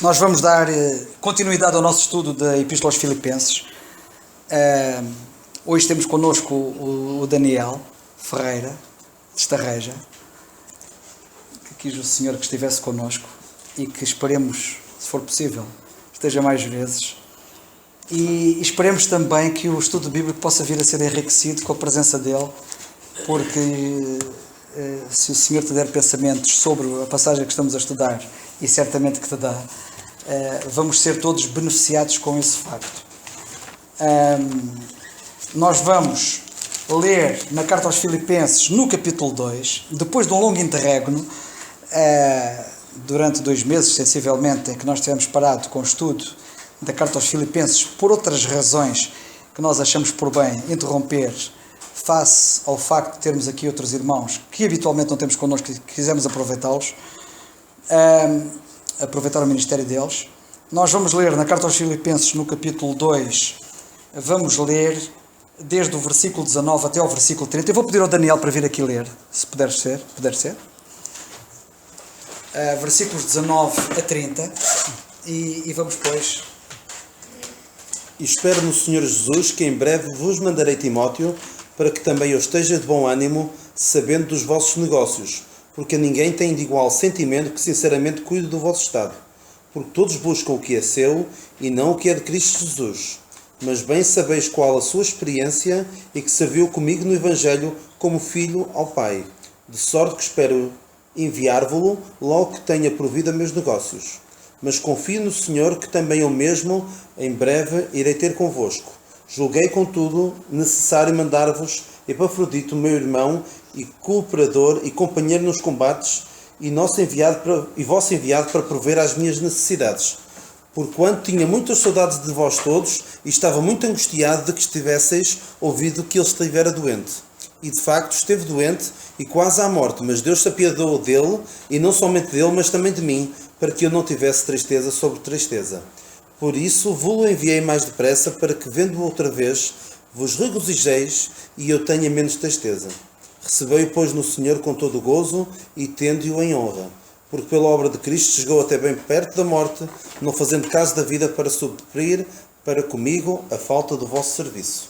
Nós vamos dar continuidade ao nosso estudo da Epístola aos Filipenses. Hoje temos connosco o Daniel Ferreira, de Estarreja, que quis o Senhor que estivesse connosco e que esperemos, se for possível, esteja mais vezes. E esperemos também que o estudo bíblico possa vir a ser enriquecido com a presença dele, porque se o Senhor te der pensamentos sobre a passagem que estamos a estudar, e certamente que te dá, vamos ser todos beneficiados com esse facto. Nós vamos ler na Carta aos Filipenses, no capítulo 2, depois de um longo interregno, durante 2 meses, sensivelmente, em que nós tivemos parado com o estudo da Carta aos Filipenses, por outras razões que nós achamos por bem interromper, face ao facto de termos aqui outros irmãos que habitualmente não temos connosco e quisemos aproveitá-los, aproveitar o ministério deles. Nós vamos ler na Carta aos Filipenses, no capítulo 2, vamos ler desde o versículo 19 até ao versículo 30. Eu vou pedir ao Daniel para vir aqui ler, se puder ser. Versículos 19 a 30, e vamos depois. E espero no Senhor Jesus que em breve vos mandarei Timóteo, para que também eu esteja de bom ânimo, sabendo dos vossos negócios, porque ninguém tem de igual sentimento que sinceramente cuide do vosso estado. Porque todos buscam o que é seu e não o que é de Cristo Jesus. Mas bem sabeis qual a sua experiência e que serviu comigo no Evangelho como filho ao Pai. De sorte que espero enviar-vos-lo logo que tenha provido a meus negócios. Mas confio no Senhor que também eu mesmo em breve irei ter convosco. Julguei, contudo, necessário mandar-vos Epafrodito, meu irmão e cooperador e companheiro nos combates, e vosso enviado para prover às minhas necessidades. Porquanto tinha muitas saudades de vós todos, e estava muito angustiado de que estivesseis ouvido que ele estivera doente. E de facto esteve doente e quase à morte, mas Deus se apiadou dele, e não somente dele, mas também de mim, para que eu não tivesse tristeza sobre tristeza. Por isso vos-lo enviei mais depressa, para que, vendo-o outra vez, vos regozijeis e eu tenha menos tristeza. Recebei-o, pois, no Senhor com todo o gozo e tende-o em honra, porque pela obra de Cristo chegou até bem perto da morte, não fazendo caso da vida, para suprir para comigo a falta do vosso serviço.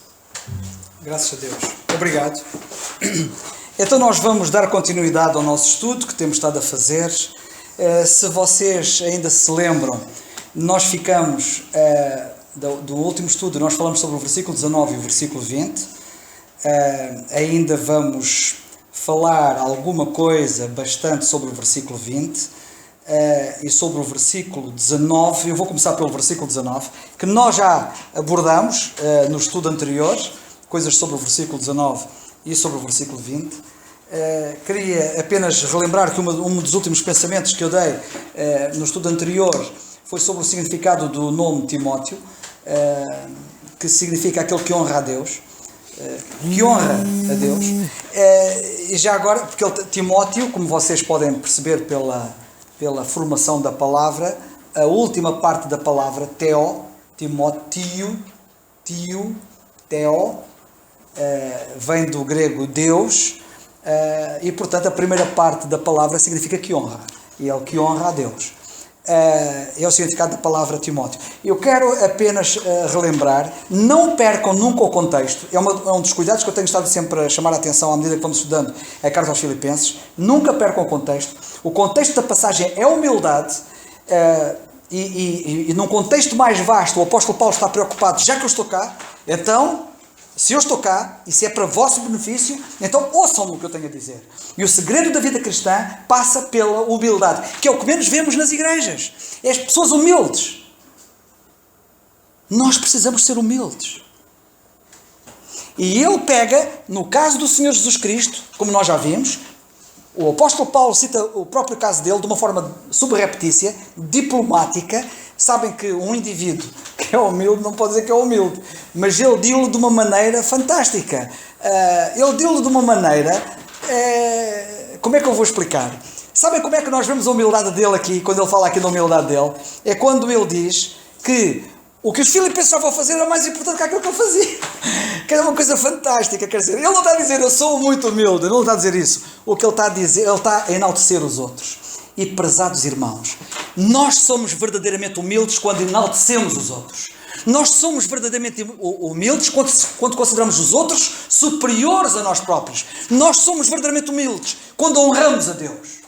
Graças a Deus. Obrigado. Então nós vamos dar continuidade ao nosso estudo que temos estado a fazer. Se vocês ainda se lembram, nós ficamos, do último estudo, nós falamos sobre o versículo 19 e o versículo 20. Ainda vamos falar alguma coisa bastante sobre o versículo 20 e sobre o versículo 19. Eu vou começar pelo versículo 19, que nós já abordamos no estudo anterior, coisas sobre o versículo 19 e sobre o versículo 20. Queria apenas relembrar que um dos últimos pensamentos que eu dei no estudo anterior foi sobre o significado do nome Timóteo, que significa aquele que honra a Deus, que honra a Deus. E já agora, porque Timóteo, como vocês podem perceber pela formação da palavra, a última parte da palavra, Theo, Timóteo, Theo, vem do grego Deus, e portanto a primeira parte da palavra significa que honra, e é o que honra a Deus. É o significado da palavra Timóteo. Eu quero apenas relembrar, não percam nunca o contexto. É um dos cuidados que eu tenho estado sempre a chamar a atenção à medida que vamos estudando a Carta aos Filipenses. Nunca percam o contexto. O contexto da passagem é humildade, e num contexto mais vasto o apóstolo Paulo está preocupado, já que eu estou cá, então, se eu estou cá, e se é para vosso benefício, então ouçam o que eu tenho a dizer. E o segredo da vida cristã passa pela humildade, que é o que menos vemos nas igrejas. É as pessoas humildes. Nós precisamos ser humildes. E ele pega, no caso do Senhor Jesus Cristo, como nós já vimos, o apóstolo Paulo cita o próprio caso dele de uma forma subreptícia, diplomática. Sabem que um indivíduo que é humilde não pode dizer que é humilde, mas ele diz-lo de uma maneira fantástica. Ele diz-lo de uma maneira... como é que eu vou explicar? Sabem como é que nós vemos a humildade dele aqui, quando ele fala aqui da humildade dele? É quando ele diz que o que os filipenses estavam a fazer era mais importante que aquilo que ele fazia. Que era uma coisa fantástica, quer dizer, ele não está a dizer eu sou muito humilde, ele não está a dizer isso. O que ele está a dizer, ele está a enaltecer os outros. e prezados irmãos, nós somos verdadeiramente humildes quando enaltecemos os outros. Nós somos verdadeiramente humildes quando consideramos os outros superiores a nós próprios. Nós somos verdadeiramente humildes quando honramos a Deus.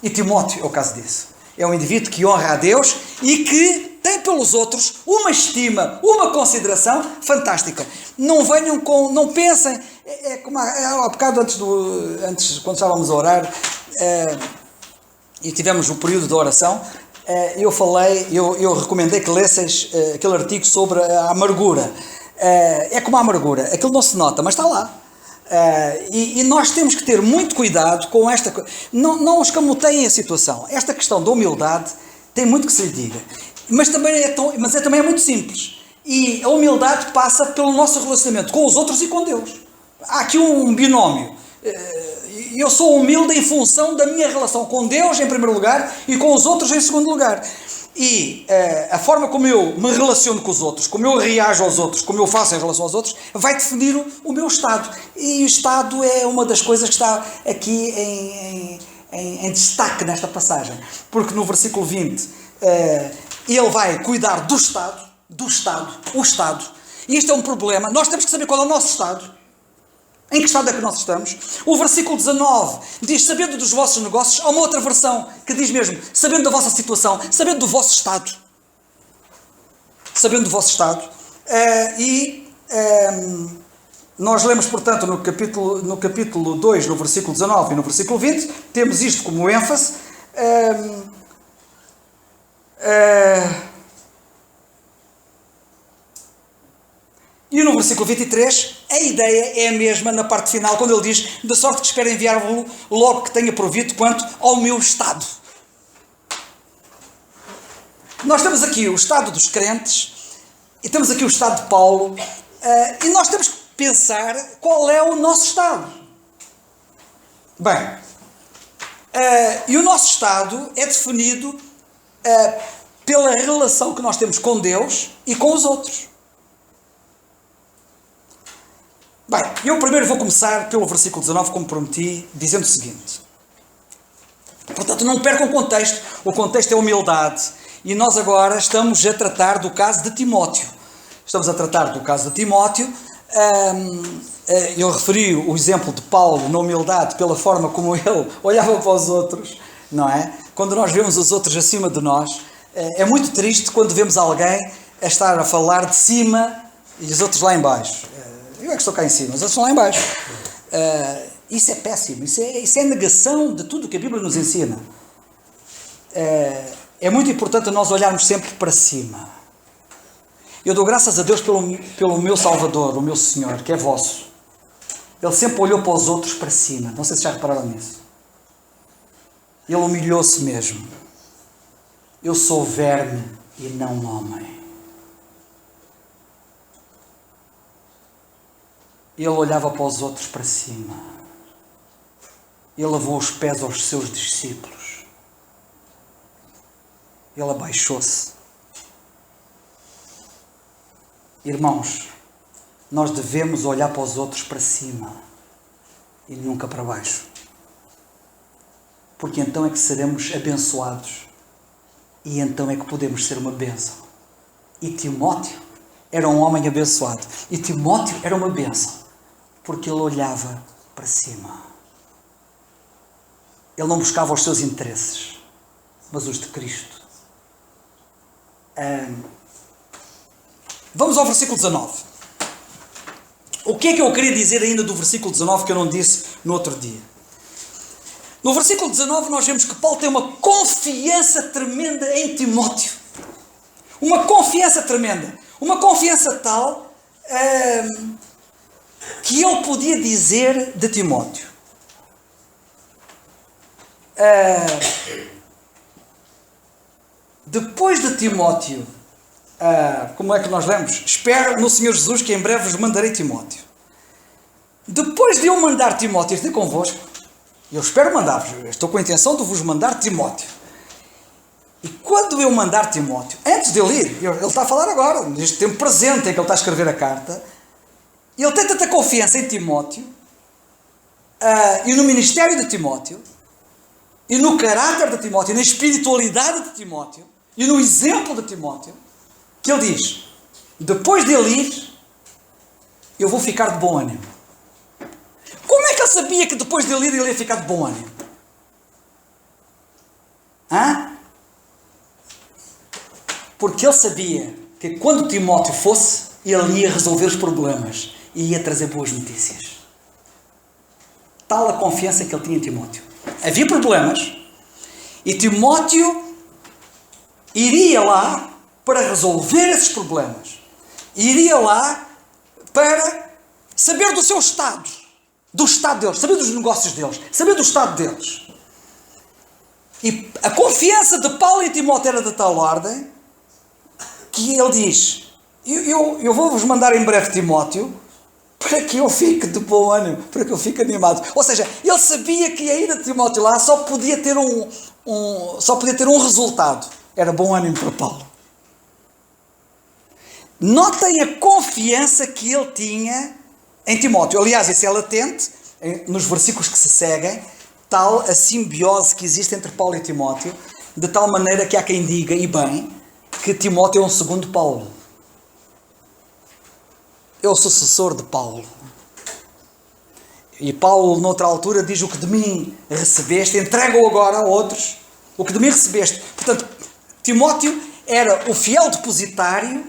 E Timóteo é o caso disso. É um indivíduo que honra a Deus e que tem pelos outros uma estima, uma consideração fantástica. Não venham com... Não pensem... É como há bocado antes, quando estávamos a orar, e tivemos o período de oração, eu recomendei que lesseis aquele artigo sobre a amargura. É como a amargura. Aquilo não se nota, mas está lá. E nós temos que ter muito cuidado com esta coisa. Não escamoteiem a situação. Esta questão da humildade tem muito que se lhe diga. Mas também é muito simples. E a humildade passa pelo nosso relacionamento com os outros e com Deus. Há aqui um binómio. Eu sou humilde em função da minha relação com Deus em primeiro lugar e com os outros em segundo lugar. E a forma como eu me relaciono com os outros, como eu reajo aos outros, como eu faço em relação aos outros, vai definir o meu estado. E o estado é uma das coisas que está aqui em destaque nesta passagem. Porque no versículo 20, ele vai cuidar do estado, o estado. E este é um problema. Nós temos que saber qual é o nosso estado. Em que estado é que nós estamos? O versículo 19 diz, sabendo dos vossos negócios. Há uma outra versão que diz mesmo, sabendo da vossa situação, sabendo do vosso estado. Sabendo do vosso estado. Nós lemos, portanto, no capítulo 2, no versículo 19 e no versículo 20, temos isto como ênfase. E no versículo 23, a ideia é a mesma na parte final, quando ele diz, de sorte que espero enviar-vos logo que tenha provido quanto ao meu estado. Nós temos aqui o estado dos crentes, e temos aqui o estado de Paulo, e nós temos que pensar qual é o nosso estado. Bem, e o nosso estado é definido pela relação que nós temos com Deus e com os outros. Bem, eu primeiro vou começar pelo versículo 19, como prometi, dizendo o seguinte. Portanto, não percam o contexto. O contexto é humildade. E nós agora estamos a tratar do caso de Timóteo. Estamos a tratar do caso de Timóteo. Eu referi o exemplo de Paulo na humildade pela forma como ele olhava para os outros, não é? Quando nós vemos os outros acima de nós, é muito triste quando vemos alguém a estar a falar de cima e os outros lá em baixo. Eu é que estou cá em cima, os outros estão lá em baixo. Isso é péssimo, isso é negação de tudo o que a Bíblia nos ensina. É muito importante nós olharmos sempre para cima. Eu dou graças a Deus pelo meu Salvador, o meu Senhor, que é vosso. Ele sempre olhou para os outros para cima. Não sei se já repararam nisso. Ele humilhou-se mesmo. Eu sou verme e não homem. Ele olhava para os outros para cima. Ele lavou os pés aos seus discípulos. Ele abaixou-se. Irmãos, nós devemos olhar para os outros para cima e nunca para baixo. Porque então é que seremos abençoados. E então é que podemos ser uma bênção. E Timóteo era um homem abençoado. E Timóteo era uma bênção. Porque ele olhava para cima. Ele não buscava os seus interesses, mas os de Cristo. Vamos ao versículo 19. O que é que eu queria dizer ainda do versículo 19 que eu não disse no outro dia? No versículo 19 nós vemos que Paulo tem uma confiança tremenda em Timóteo. Uma confiança tremenda. Uma confiança tal que ele podia dizer de Timóteo. Depois de Timóteo, como é que nós lemos? Espero no Senhor Jesus que em breve vos mandarei Timóteo. Depois de eu mandar Timóteo ter convosco, eu espero mandar-vos, estou com a intenção de vos mandar Timóteo. E quando eu mandar Timóteo, antes de ele ir, ele está a falar agora, neste tempo presente em que ele está a escrever a carta, ele tem tanta confiança em Timóteo e no ministério de Timóteo e no caráter de Timóteo, na espiritualidade de Timóteo, e no exemplo de Timóteo, que ele diz, depois dele ir, eu vou ficar de bom ânimo. Como é que ele sabia que depois dele ir ele ia ficar de bom ânimo? Porque ele sabia que quando Timóteo fosse, ele ia resolver os problemas e ia trazer boas notícias. Tal a confiança que ele tinha em Timóteo. Havia problemas e Timóteo iria lá para resolver esses problemas. Iria lá para saber do seu estado, do estado deles, saber dos negócios deles, saber do estado deles. E a confiança de Paulo em Timóteo era de tal ordem que ele diz, eu vou-vos mandar em breve Timóteo para que eu fique de bom ânimo, para que eu fique animado. Ou seja, ele sabia que a ida de Timóteo lá só podia ter um resultado. Era bom ânimo para Paulo. Notem a confiança que ele tinha em Timóteo. Aliás, isso é latente nos versículos que se seguem, tal a simbiose que existe entre Paulo e Timóteo, de tal maneira que há quem diga, e bem, que Timóteo é um segundo Paulo. É o sucessor de Paulo. E Paulo, noutra altura, diz: o que de mim recebeste, entrega-o agora a outros. O que de mim recebeste. Portanto, Timóteo era o fiel depositário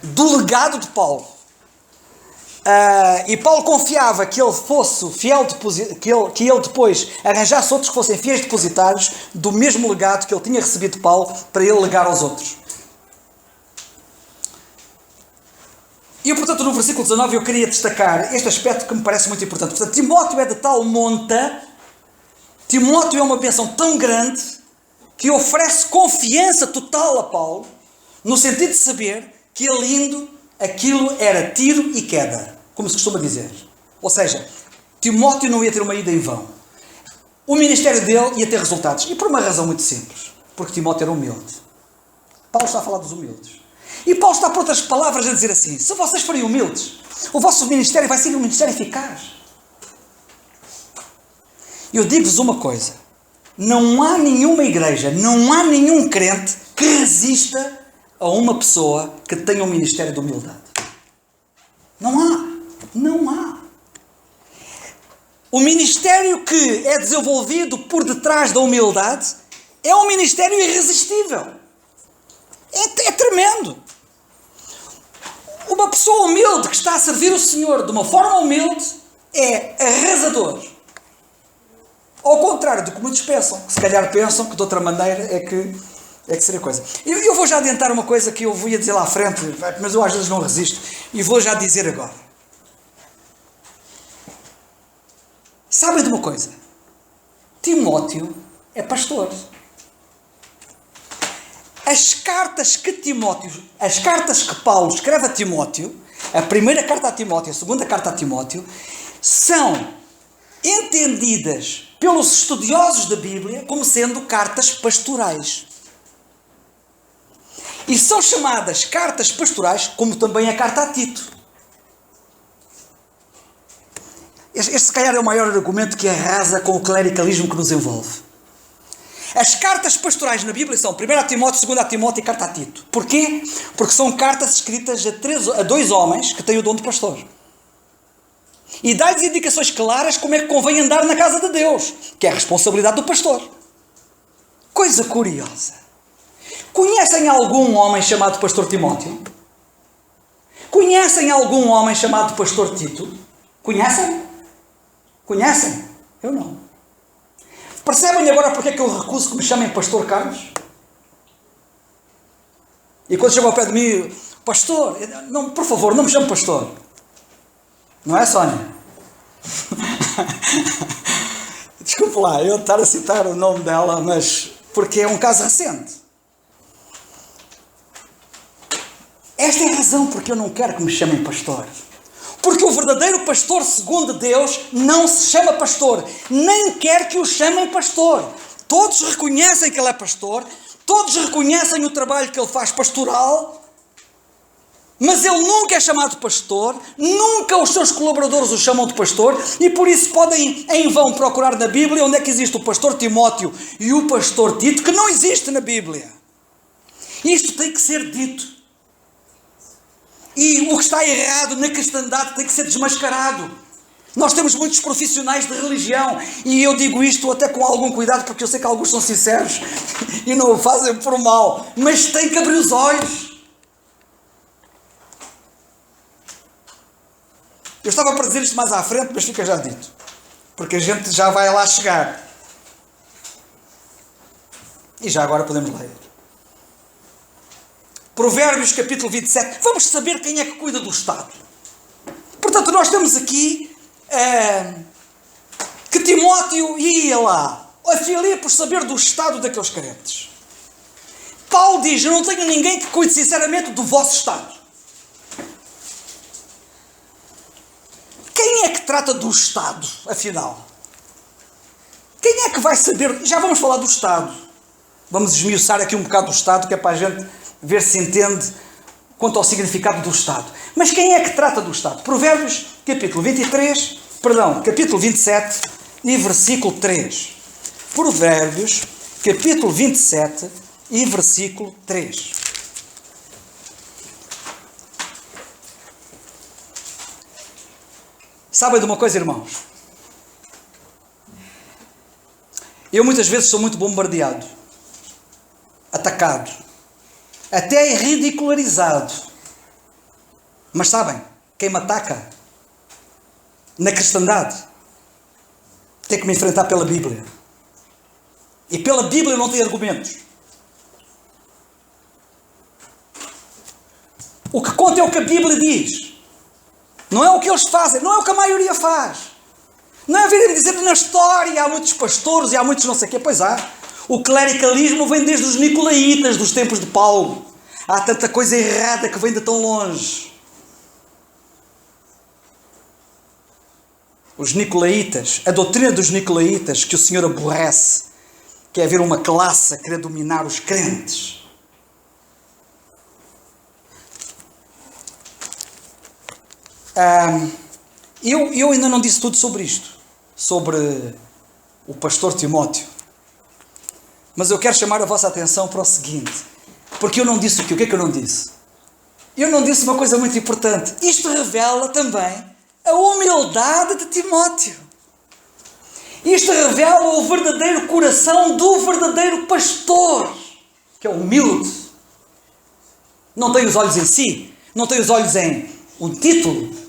do legado de Paulo. E Paulo confiava que ele fosse o fiel que ele depois arranjasse outros que fossem fiéis depositários do mesmo legado que ele tinha recebido de Paulo para ele legar aos outros. E, portanto, no versículo 19 eu queria destacar este aspecto que me parece muito importante. Portanto, Timóteo é de tal monta, Timóteo é uma bênção tão grande que oferece confiança total a Paulo, no sentido de saber que ele indo, aquilo era tiro e queda, como se costuma dizer. Ou seja, Timóteo não ia ter uma ida em vão. O ministério dele ia ter resultados. E por uma razão muito simples. Porque Timóteo era humilde. Paulo está a falar dos humildes. E Paulo está, por outras palavras, a dizer assim: se vocês forem humildes, o vosso ministério vai ser um ministério eficaz. Eu digo-vos uma coisa: não há nenhuma igreja, não há nenhum crente que resista a uma pessoa que tenha um ministério de humildade. Não há. Não há. O ministério que é desenvolvido por detrás da humildade é um ministério irresistível. É tremendo. Uma pessoa humilde que está a servir o Senhor de uma forma humilde é arrasador. Ao contrário do que muitos pensam. Se calhar pensam que de outra maneira é que seria coisa. Eu vou já adiantar uma coisa que eu ia dizer lá à frente, mas eu às vezes não resisto. E vou já dizer agora. Sabem de uma coisa? Timóteo é pastor. As cartas que Paulo escreve a Timóteo, a primeira carta a Timóteo, a segunda carta a Timóteo, são entendidas pelos estudiosos da Bíblia como sendo cartas pastorais. E são chamadas cartas pastorais, como também a carta a Tito. Este, se calhar, é o maior argumento que arrasa com o clericalismo que nos envolve. As cartas pastorais na Bíblia são 1 Timóteo, 2 Timóteo e carta a Tito. Porquê? Porque são cartas escritas a dois homens que têm o dom de pastor. E dá-lhes indicações claras como é que convém andar na casa de Deus, que é a responsabilidade do pastor. Coisa curiosa. Conhecem algum homem chamado pastor Timóteo? Conhecem algum homem chamado pastor Tito? Conhecem? Conhecem? Eu não. Percebem agora porque é que eu recuso que me chamem pastor Carlos? E quando chegam ao pé de mim, pastor, não, por favor, não me chame pastor. Não é, Sónia? Desculpe lá, eu estar a citar o nome dela, mas porque é um caso recente. Esta é a razão porque eu não quero que me chamem pastor. Porque o verdadeiro pastor, segundo Deus, não se chama pastor, nem quer que o chamem pastor. Todos reconhecem que ele é pastor, todos reconhecem o trabalho que ele faz pastoral, Mas ele nunca é chamado pastor, nunca os seus colaboradores o chamam de pastor, e por isso podem em vão procurar na Bíblia onde é que existe o pastor Timóteo e o pastor Tito, que não existe na Bíblia. Isto tem que ser dito. E o que está errado na cristandade tem que ser desmascarado. Nós temos muitos profissionais de religião, e eu digo isto até com algum cuidado, porque eu sei que alguns são sinceros e não o fazem por mal, mas tem que abrir os olhos. Eu estava para dizer isto mais à frente, mas fica já dito, porque a gente já vai lá chegar. E já agora podemos ler. Provérbios capítulo 27. Vamos saber quem é que cuida do Estado. Portanto, nós temos aqui que Timóteo ia lá a Filipos saber do estado daqueles crentes. Paulo diz: eu não tenho ninguém que cuide sinceramente do vosso estado. Quem é que trata do Estado, afinal? Quem é que vai saber? Já vamos falar do Estado. Vamos esmiuçar aqui um bocado do Estado, que é para a gente ver se entende quanto ao significado do Estado. Mas quem é que trata do Estado? Provérbios, capítulo 27 e versículo 3. Provérbios, capítulo 27 e versículo 3. Sabem de uma coisa, irmãos? Eu muitas vezes sou muito bombardeado, atacado, até ridicularizado. Mas sabem, quem me ataca na cristandade tem que me enfrentar pela Bíblia. E pela Bíblia não tem argumentos. O que conta é o que a Bíblia diz. Não é o que eles fazem, não é o que a maioria faz. Não é vir dizer na história há muitos pastores e há muitos não sei o quê. Pois há. O clericalismo vem desde os nicolaítas, dos tempos de Paulo. Há tanta coisa errada que vem de tão longe. Os nicolaítas, a doutrina dos nicolaítas que o Senhor aborrece, que é haver uma classe a querer dominar os crentes. Eu ainda não disse tudo sobre isto, sobre o pastor Timóteo. Mas eu quero chamar a vossa atenção para o seguinte, porque eu não disse o quê? O que é que eu não disse? Eu não disse uma coisa muito importante. Isto revela também a humildade de Timóteo. Isto revela o verdadeiro coração do verdadeiro pastor, que é humilde. Não tem os olhos em si, não tem os olhos em um título.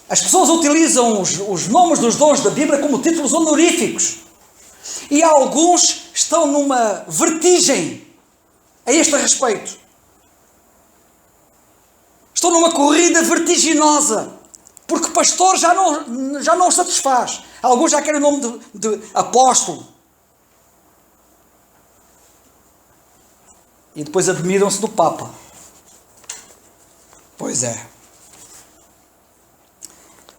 As pessoas utilizam os nomes dos dons da Bíblia como títulos honoríficos. E alguns estão numa vertigem a este respeito. Estão numa corrida vertiginosa. Porque pastor já não os satisfaz. Alguns já querem o nome de apóstolo. E depois admiram-se do Papa. Pois é.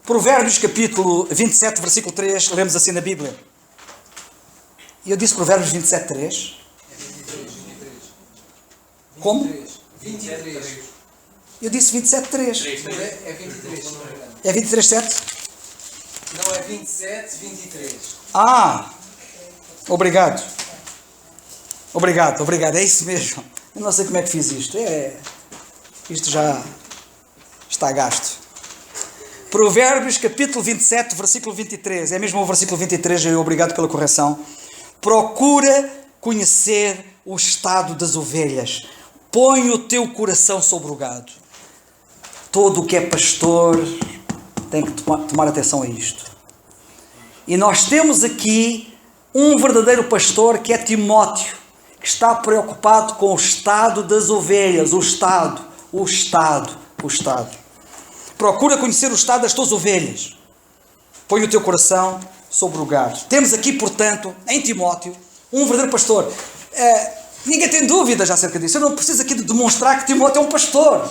Provérbios capítulo 27, versículo 3, lemos assim na Bíblia. E eu disse Provérbios 27, 3. Como? 23. Eu disse 27, 3. É 23. É 23, 7? Não, é 27, 23. Ah! Obrigado. Obrigado. É isso mesmo. Eu não sei como é que fiz isto. Isto já está gasto. Provérbios capítulo 27, versículo 23. É mesmo o versículo 23, obrigado pela correção. Procura conhecer o estado das ovelhas. Põe o teu coração sobre o gado. Todo o que é pastor tem que tomar atenção a isto. E nós temos aqui um verdadeiro pastor que é Timóteo, que está preocupado com o estado das ovelhas. O estado. Procura conhecer o estado das tuas ovelhas. Põe o teu coração sobre o gado. Temos aqui, portanto, em Timóteo, um verdadeiro pastor. Ninguém tem dúvidas acerca disso. Eu não preciso aqui de demonstrar que Timóteo é um pastor.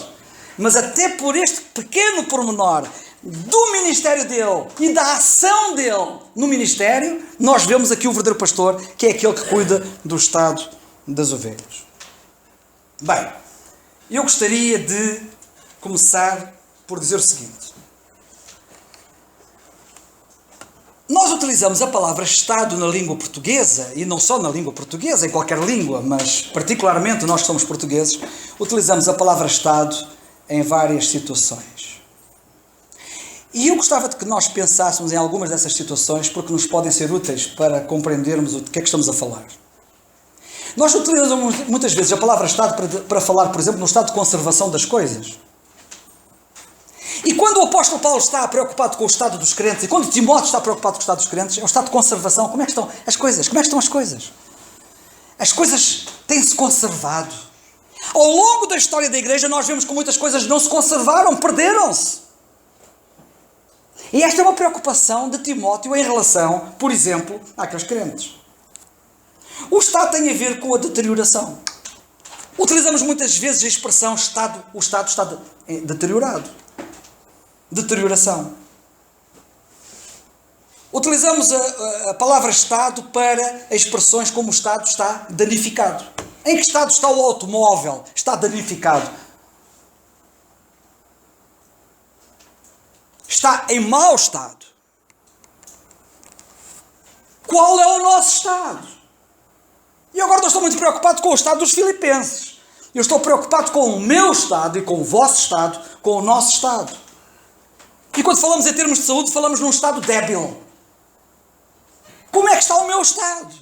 Mas até por este pequeno pormenor do ministério dele e da ação dele no ministério, nós vemos aqui o verdadeiro pastor, que é aquele que cuida do estado das ovelhas. Bem, Eu gostaria de começar por dizer o seguinte. Nós utilizamos a palavra Estado na língua portuguesa, e não só na língua portuguesa, em qualquer língua, mas particularmente nós que somos portugueses, utilizamos a palavra Estado em várias situações. E eu gostava de que nós pensássemos em algumas dessas situações, porque nos podem ser úteis para compreendermos o que é que estamos a falar. Nós utilizamos muitas vezes a palavra Estado para falar, por exemplo, no estado de conservação das coisas. E quando o apóstolo Paulo está preocupado com o estado dos crentes, e quando Timóteo está preocupado com o estado dos crentes, é o estado de conservação. Como é que estão as coisas? Como é que estão as coisas? As coisas têm-se conservado. Ao longo da história da igreja, nós vemos que muitas coisas não se conservaram, perderam-se. E esta é uma preocupação de Timóteo em relação, por exemplo, àqueles crentes. O estado tem a ver com a deterioração. Utilizamos muitas vezes a expressão o estado está deteriorado. Deterioração. Utilizamos a palavra estado para expressões como o estado está danificado. Em que estado está o automóvel? Está danificado. Está em mau estado. Qual é o nosso estado? E agora eu estou muito preocupado com o estado dos filipenses. Eu estou preocupado com o meu estado e com o vosso estado, com o nosso estado. E quando falamos em termos de saúde, falamos num estado débil. Como é que está o meu estado?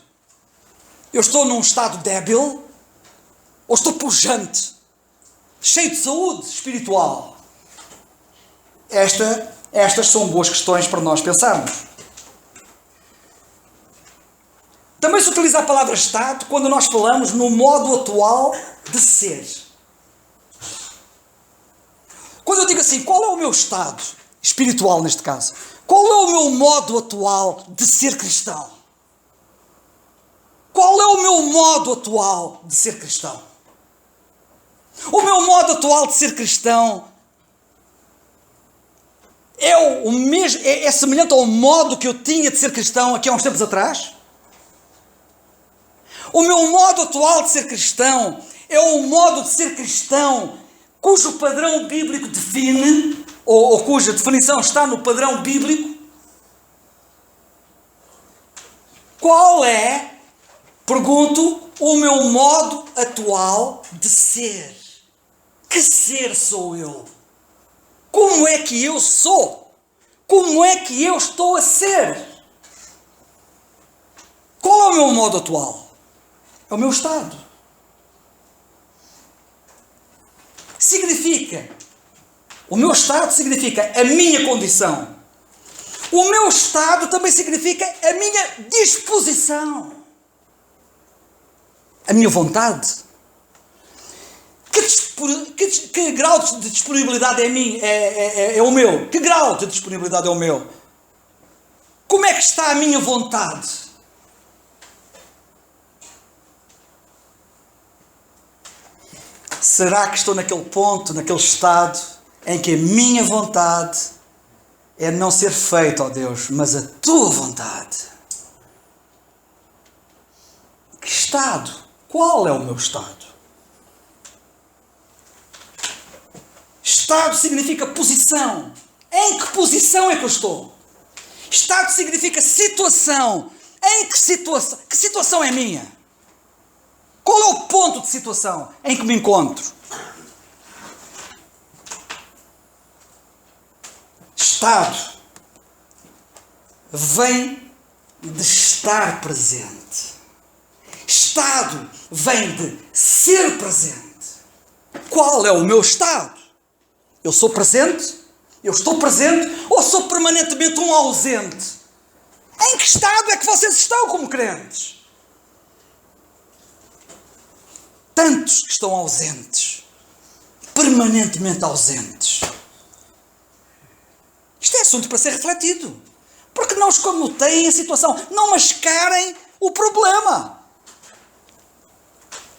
Eu estou num estado débil? Ou estou pujante? Cheio de saúde espiritual? Estas são boas questões para nós pensarmos. Também se utiliza a palavra estado quando nós falamos no modo atual de ser. Quando eu digo assim, qual é o meu estado espiritual neste caso? Qual é o meu modo atual de ser cristão? Qual é o meu modo atual de ser cristão? O meu modo atual de ser cristão é semelhante ao modo que eu tinha de ser cristão aqui há uns tempos atrás? O meu modo atual de ser cristão é o modo de ser cristão cujo padrão bíblico define, ou cuja definição está no padrão bíblico? Qual é, pergunto, o meu modo atual de ser? Que ser sou eu? Como é que eu sou? Como é que eu estou a ser? Qual é o meu modo atual? É o meu estado. O meu estado significa a minha condição. O meu estado também significa a minha disposição. A minha vontade. Que grau de disponibilidade é o meu? Que grau de disponibilidade é o meu? Como é que está a minha vontade? Será que estou naquele ponto, naquele estado, em que a minha vontade é não ser feita, ó Deus, mas a tua vontade? Que estado? Qual é o meu estado? Estado significa posição. Em que posição é que eu estou? Estado significa situação. Em que situação? Que situação é minha? Qual é o ponto de situação em que me encontro? Estado vem de estar presente. Estado vem de ser presente. Qual é o meu estado? Eu sou presente? Eu estou presente? Ou sou permanentemente um ausente? Em que estado é que vocês estão como crentes? Tantos que estão ausentes, permanentemente ausentes. Isto é assunto para ser refletido. Porque não escamoteiem a situação, não mascarem o problema.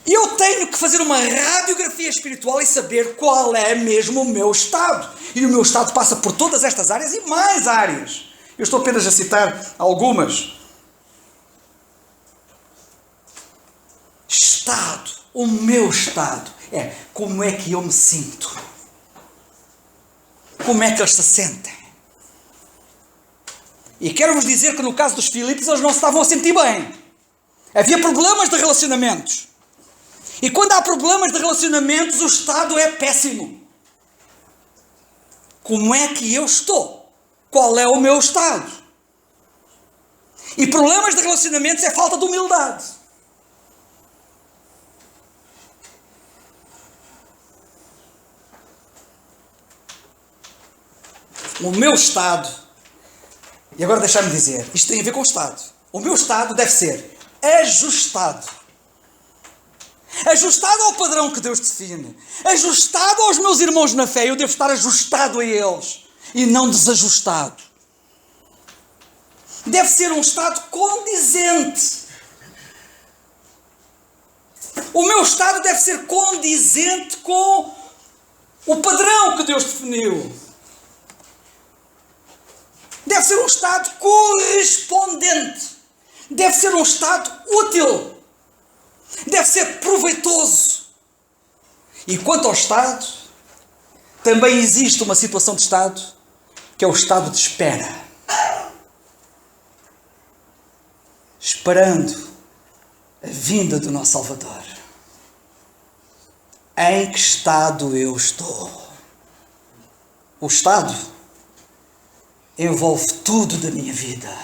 Eu tenho que fazer uma radiografia espiritual e saber qual é mesmo o meu estado. E o meu estado passa por todas estas áreas e mais áreas. Eu estou apenas a citar algumas. Estado. O meu estado. É como é que eu me sinto. Como é que eles se sentem. E quero-vos dizer que no caso dos Filipos eles não se estavam a sentir bem. Havia problemas de relacionamentos. E quando há problemas de relacionamentos, o estado é péssimo. Como é que eu estou? Qual é o meu estado? E problemas de relacionamentos é falta de humildade. O meu estado, e agora deixar-me dizer, isto tem a ver com o estado. O meu estado deve ser ajustado. Ajustado ao padrão que Deus define. Ajustado aos meus irmãos na fé. Eu devo estar ajustado a eles e não desajustado. Deve ser um estado condizente. O meu estado deve ser condizente com o padrão que Deus definiu. Deve ser um estado correspondente. Deve ser um estado útil. Deve ser proveitoso. E quanto ao estado, também existe uma situação de estado, que é o estado de espera. Esperando a vinda do nosso Salvador. Em que estado eu estou? O estado envolve tudo da minha vida.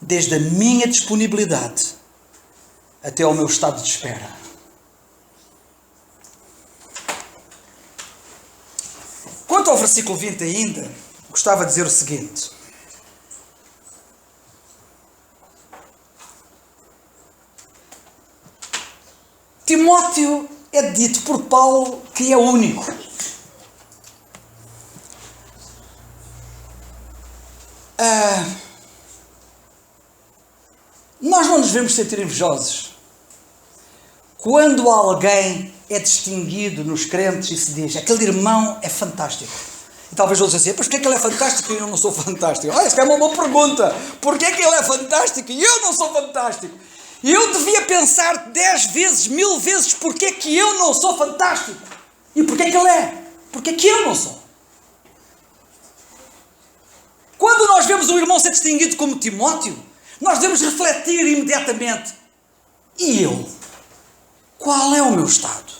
Desde a minha disponibilidade até ao meu estado de espera. Quanto ao versículo 20 ainda, gostava de dizer o seguinte. Timóteo é dito por Paulo que é único. Nós não nos devemos sentir invejosos quando alguém é distinguido nos crentes e se diz, aquele irmão é fantástico. E talvez outros dizem, mas porquê é que ele é fantástico e eu não sou fantástico? Olha, essa é uma boa pergunta. Porquê é que ele é fantástico e eu não sou fantástico? E eu devia pensar 10 vezes, 1000 vezes, porquê é que eu não sou fantástico? E porquê é que ele é? Porquê é que eu não sou? Quando nós vemos um irmão ser distinguido como Timóteo, nós devemos refletir imediatamente. E eu? Qual é o meu estado?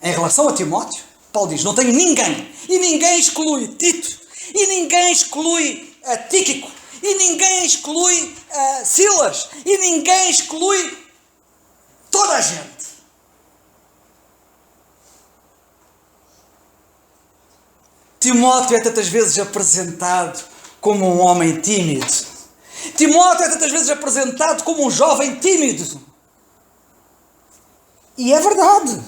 Em relação a Timóteo, Paulo diz, não tenho ninguém. E ninguém exclui Tito. E ninguém exclui Tíquico. E ninguém exclui Silas. E ninguém exclui toda a gente. Timóteo é tantas vezes apresentado como um homem tímido. Timóteo é tantas vezes apresentado como um jovem tímido. E é verdade.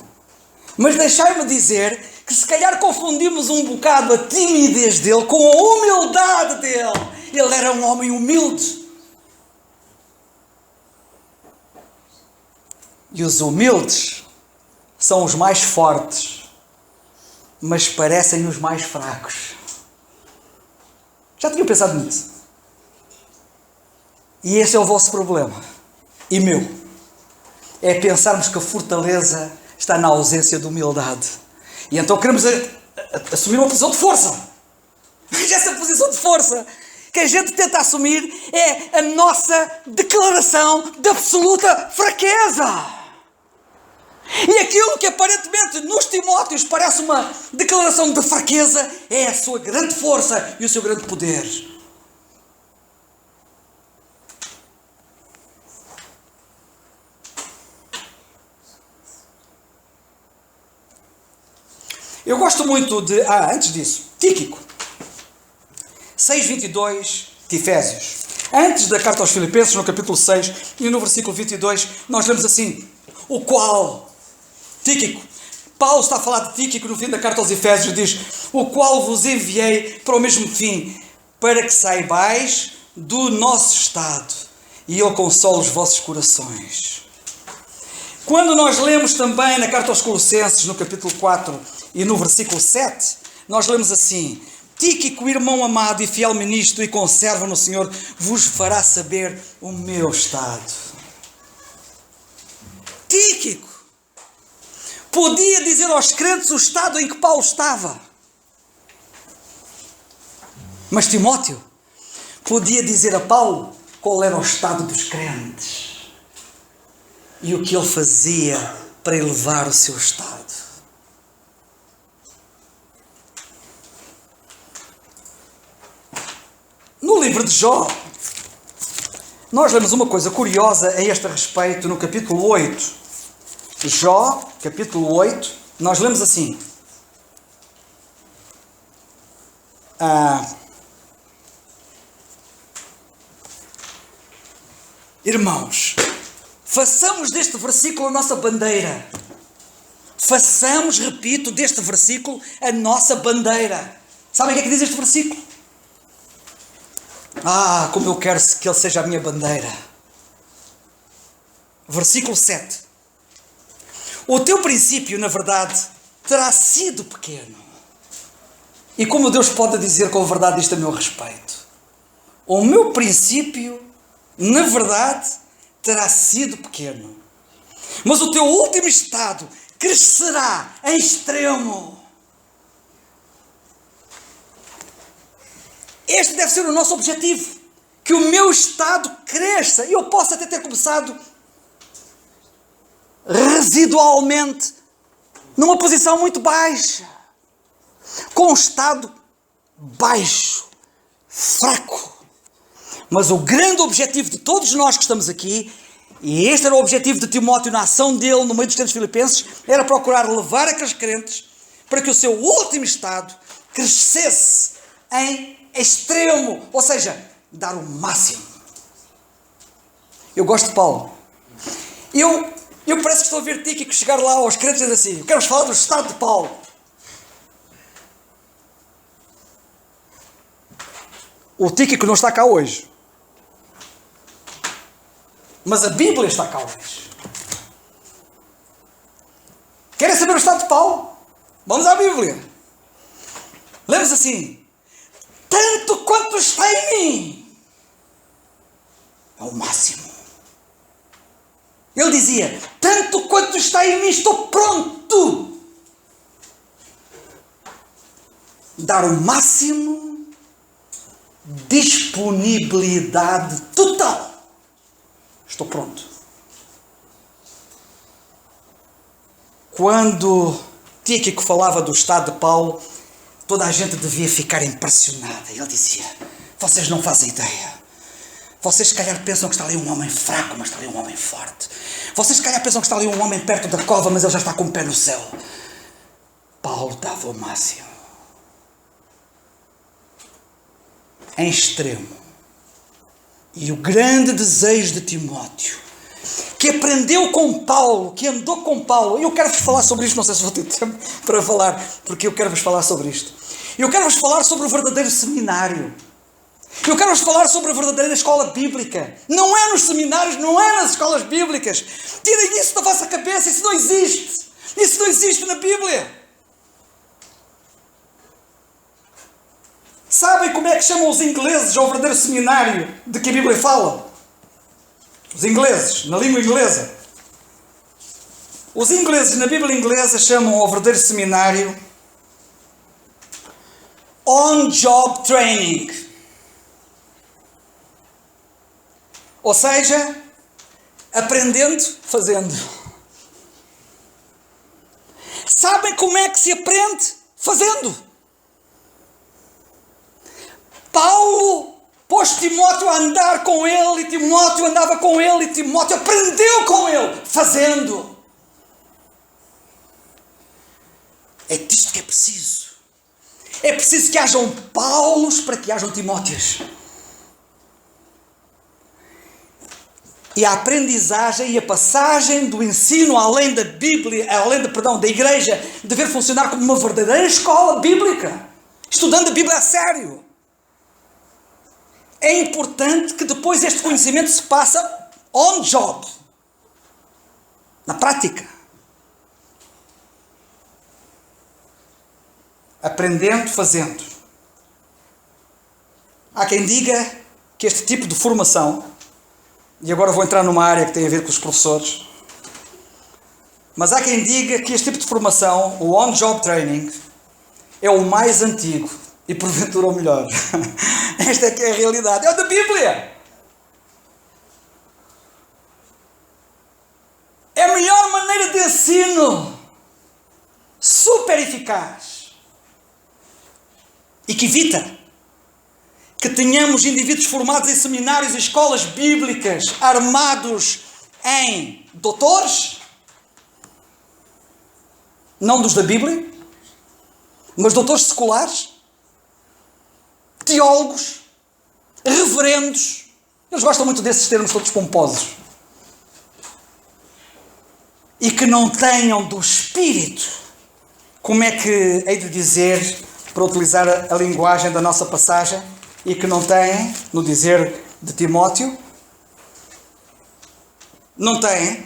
Mas deixai-me dizer que se calhar confundimos um bocado a timidez dele com a humildade dele. Ele era um homem humilde. E os humildes são os mais fortes, mas parecem os mais fracos. Já tinham pensado nisso? E esse é o vosso problema. E meu. É pensarmos que a fortaleza está na ausência de humildade. E então queremos assumir uma posição de força. Mas essa posição de força que a gente tenta assumir é a nossa declaração de absoluta fraqueza. E aquilo que aparentemente nos Timóteos parece uma declaração de fraqueza é a sua grande força e o seu grande poder. Eu gosto muito de... antes disso, Tíquico. 6:22 de Efésios. Antes da carta aos Filipenses, no capítulo 6 e no versículo 22, nós lemos assim, o qual, Tíquico, Paulo está a falar de Tíquico no fim da carta aos Efésios, diz, o qual vos enviei para o mesmo fim, para que saibais do nosso estado, e ele console os vossos corações. Quando nós lemos também na carta aos Colossenses, no capítulo 4 e no versículo 7, nós lemos assim, Tíquico, irmão amado e fiel ministro e conserva no Senhor, vos fará saber o meu estado. Tíquico, podia dizer aos crentes o estado em que Paulo estava. Mas Timóteo podia dizer a Paulo qual era o estado dos crentes e o que ele fazia para elevar o seu estado. No livro de Jó, nós lemos uma coisa curiosa a este respeito no capítulo 8. Jó, capítulo 8, nós lemos assim. Irmãos, façamos deste versículo a nossa bandeira. Façamos, repito, deste versículo a nossa bandeira. Sabem o que é que diz este versículo? Como eu quero que ele seja a minha bandeira. Versículo 7. O teu princípio, na verdade, terá sido pequeno. E como Deus pode dizer com a verdade isto a meu respeito? O meu princípio, na verdade, terá sido pequeno. Mas o teu último estado crescerá em extremo. Este deve ser o nosso objetivo. Que o meu estado cresça. E eu posso até ter começado residualmente numa posição muito baixa. Com um estado baixo, fraco. Mas o grande objetivo de todos nós que estamos aqui, e este era o objetivo de Timóteo na ação dele no meio dos crentes filipenses, era procurar levar aqueles crentes para que o seu último estado crescesse em extremo, ou seja, dar o máximo. Eu gosto de Paulo. Eu parece que estou a ver Tíquico chegar lá aos crentes e dizer assim: queremos falar do estado de Paulo. O Tíquico não está cá hoje, mas a Bíblia está cá hoje. Querem saber o estado de Paulo? Vamos à Bíblia. Lemos assim: tanto quanto está em mim, é o máximo. Ele dizia: tanto quanto está em mim, estou pronto. Dar o máximo, disponibilidade total. Estou pronto. Quando Tíquico falava do estado de Paulo, toda a gente devia ficar impressionada. Ele dizia: vocês não fazem ideia. Vocês se calhar pensam que está ali um homem fraco, mas está ali um homem forte. Vocês se calhar pensam que está ali um homem perto da cova, mas ele já está com o pé no céu. Paulo dava o máximo. Em extremo. E o grande desejo de Timóteo, que aprendeu com Paulo, que andou com Paulo, eu quero-vos falar sobre isto, não sei se vou ter tempo para falar, porque eu quero-vos falar sobre isto. Eu quero-vos falar sobre o verdadeiro seminário. Eu quero-vos falar sobre a verdadeira escola bíblica. Não é nos seminários, não é nas escolas bíblicas. Tirem isso da vossa cabeça, isso não existe. Isso não existe na Bíblia. Sabem como é que chamam os ingleses ao verdadeiro seminário de que a Bíblia fala? Os ingleses, na língua inglesa. Os ingleses, na Bíblia inglesa, chamam ao verdadeiro seminário on-job training. Ou seja, aprendendo, fazendo. Sabem como é que se aprende? Fazendo. Paulo pôs Timóteo a andar com ele, e Timóteo andava com ele, e Timóteo aprendeu com ele, fazendo. É disto que é preciso. É preciso que hajam Paulos para que hajam Timóteos. E a aprendizagem e a passagem do ensino além da Bíblia, da igreja, dever funcionar como uma verdadeira escola bíblica, estudando a Bíblia a sério. É importante que depois este conhecimento se passe on job, na prática. Aprendendo, fazendo. Há quem diga que este tipo de formação, e agora vou entrar numa área que tem a ver com os professores, Mas há quem diga que este tipo de formação, o on-job training, é o mais antigo e porventura o melhor. Esta é que é a realidade. É o da Bíblia. É a melhor maneira de ensino. Super eficaz. E que evita que tenhamos indivíduos formados em seminários e escolas bíblicas, armados em doutores, não dos da Bíblia, mas doutores seculares, teólogos, reverendos. Eles gostam muito desses termos todos pomposos. E que não tenham do Espírito. Como é que hei de dizer, para utilizar a linguagem da nossa passagem, e que não têm, no dizer de Timóteo, não têm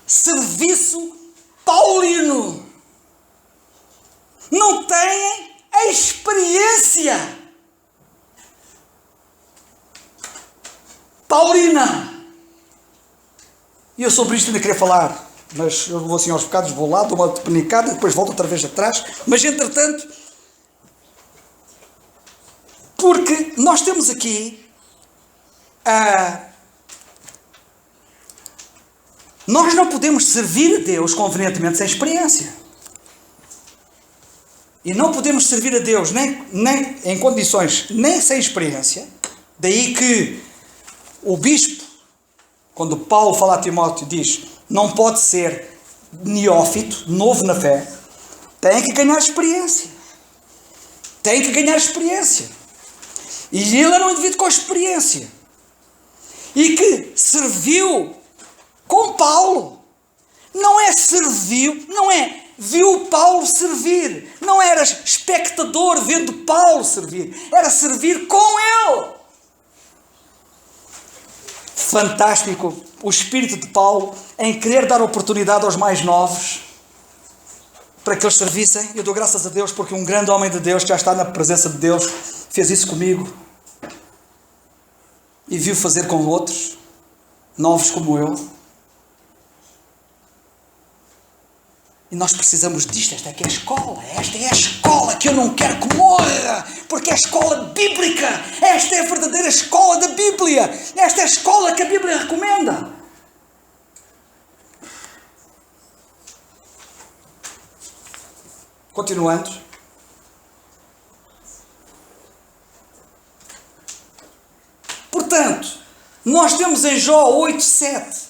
serviço paulino, não têm a experiência paulina. E eu sobre isto ainda queria falar, mas eu vou assim aos bocados, vou lá, dou uma penicada, depois volto outra vez atrás, mas entretanto, porque nós temos aqui nós não podemos servir a Deus convenientemente sem experiência. E não podemos servir a Deus nem em condições, nem sem experiência. Daí que o bispo, quando Paulo fala a Timóteo, diz, não pode ser neófito, novo na fé, tem que ganhar experiência. Tem que ganhar experiência. E ele era um indivíduo com experiência. E que serviu com Paulo. Não é serviu, não é viu Paulo servir. Não era espectador vendo Paulo servir. Era servir com ele. Fantástico o espírito de Paulo em querer dar oportunidade aos mais novos para que eles servissem. Eu dou graças a Deus porque um grande homem de Deus que já está na presença de Deus fez isso comigo e viu fazer com outros novos como eu. E nós precisamos disto. Esta é que é a escola. Esta é a escola que eu não quero que morra, porque é a escola bíblica. Esta é a verdadeira escola da Bíblia. Esta é a escola que a Bíblia recomenda. Continuando. Portanto, nós temos em Jó 8:7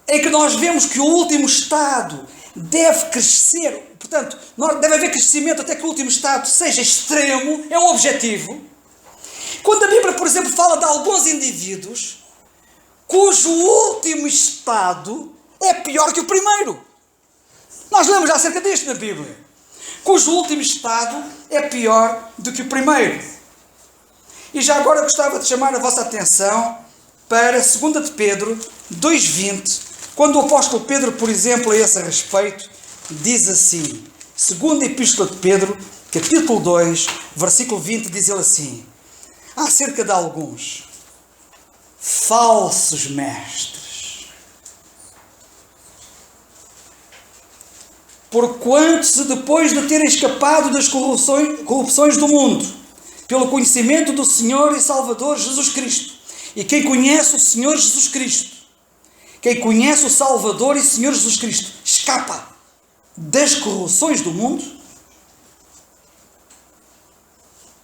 em que nós vemos que o último estado deve crescer. Portanto, deve haver crescimento até que o último estado seja extremo. É um objetivo. Quando a Bíblia, por exemplo, fala de alguns indivíduos cujo último estado é pior que o primeiro. Nós lemos já acerca disto na Bíblia. Cujo último estado é pior do que o primeiro. E já agora gostava de chamar a vossa atenção para 2 de Pedro 2:20, quando o apóstolo Pedro, por exemplo, a esse respeito, diz assim, 2ª Epístola de Pedro, capítulo 2, versículo 20, diz ele assim, acerca de alguns falsos mestres, porquanto se depois de terem escapado das corrupções do mundo, pelo conhecimento do Senhor e Salvador Jesus Cristo, e quem conhece o Senhor Jesus Cristo, quem conhece o Salvador e Senhor Jesus Cristo, escapa das corrupções do mundo,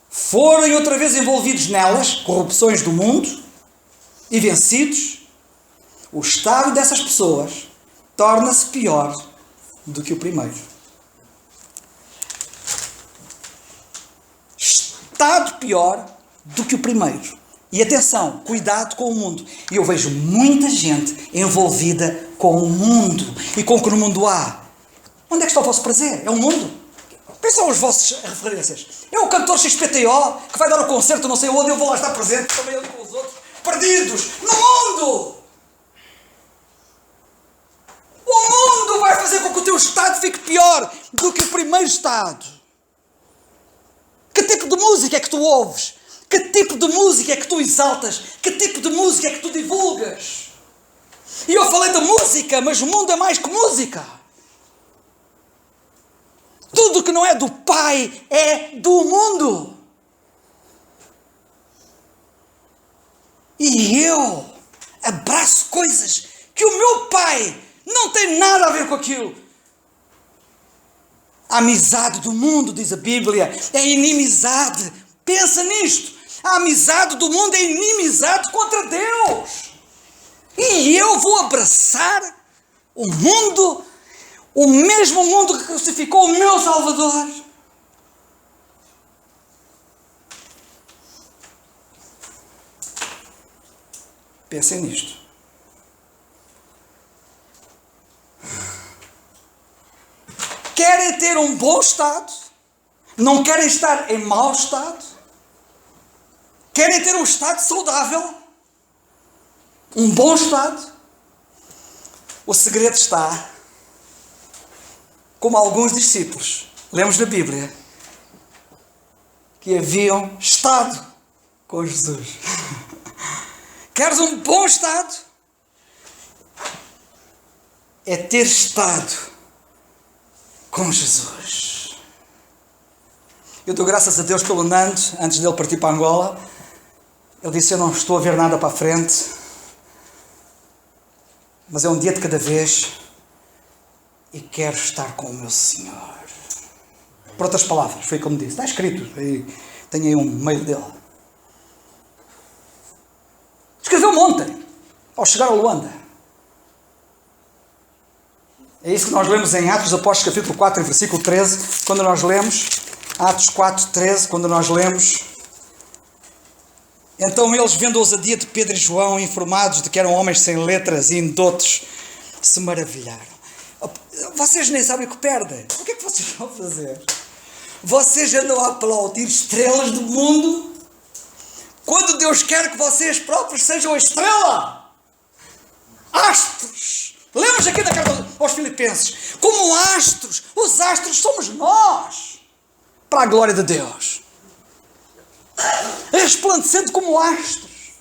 forem outra vez envolvidos nelas, corrupções do mundo, e vencidos, o estado dessas pessoas torna-se pior do que o primeiro. Estado pior do que o primeiro. E atenção, cuidado com o mundo. E eu vejo muita gente envolvida com o mundo e com o que no mundo há. Onde é que está o vosso prazer? É o mundo? Quais são as vossas referências? É o cantor XPTO que vai dar o concerto não sei onde, eu vou lá estar presente também ali com os outros, perdidos no mundo. O mundo vai fazer com que o teu estado fique pior do que o primeiro estado. Que tipo de música é que tu ouves? Que tipo de música é que tu exaltas? Que tipo de música é que tu divulgas? E eu falei da música, mas o mundo é mais que música. Tudo que não é do Pai é do mundo. E eu abraço coisas que o meu Pai não tem nada a ver com aquilo. A amizade do mundo, diz a Bíblia, é inimizade. Pensa nisto. A amizade do mundo é inimizade contra Deus. E eu vou abraçar o mundo, o mesmo mundo que crucificou o meu Salvador. Pensem nisto. Querem ter um bom estado? Não querem estar em mau estado? Querem ter um estado saudável? Um bom estado? O segredo está, como alguns discípulos, lemos na Bíblia, que haviam estado com Jesus. Queres um bom estado? É ter estado com Jesus. Eu dou graças a Deus pelo Nando, antes dele partir para Angola. Ele disse, eu não estou a ver nada para a frente, mas é um dia de cada vez e quero estar com o meu Senhor. Por outras palavras, foi como disse, está escrito, tenho aí um mail dele. Escreveu-me ontem, ao chegar a Luanda. É isso que nós lemos em Atos dos Apóstolos, capítulo 4, versículo 13, quando nós lemos, Atos 4, 13, quando nós lemos, então eles, vendo a ousadia de Pedro e João, informados de que eram homens sem letras e indotos, se maravilharam. Vocês nem sabem o que perdem. O que é que vocês vão fazer? Vocês andam a aplaudir estrelas do mundo, quando Deus quer que vocês próprios sejam a estrela. Astros. Lemos aqui da carta aos Filipenses. Como astros. Os astros somos nós. Para a glória de Deus. Resplandecendo como astros.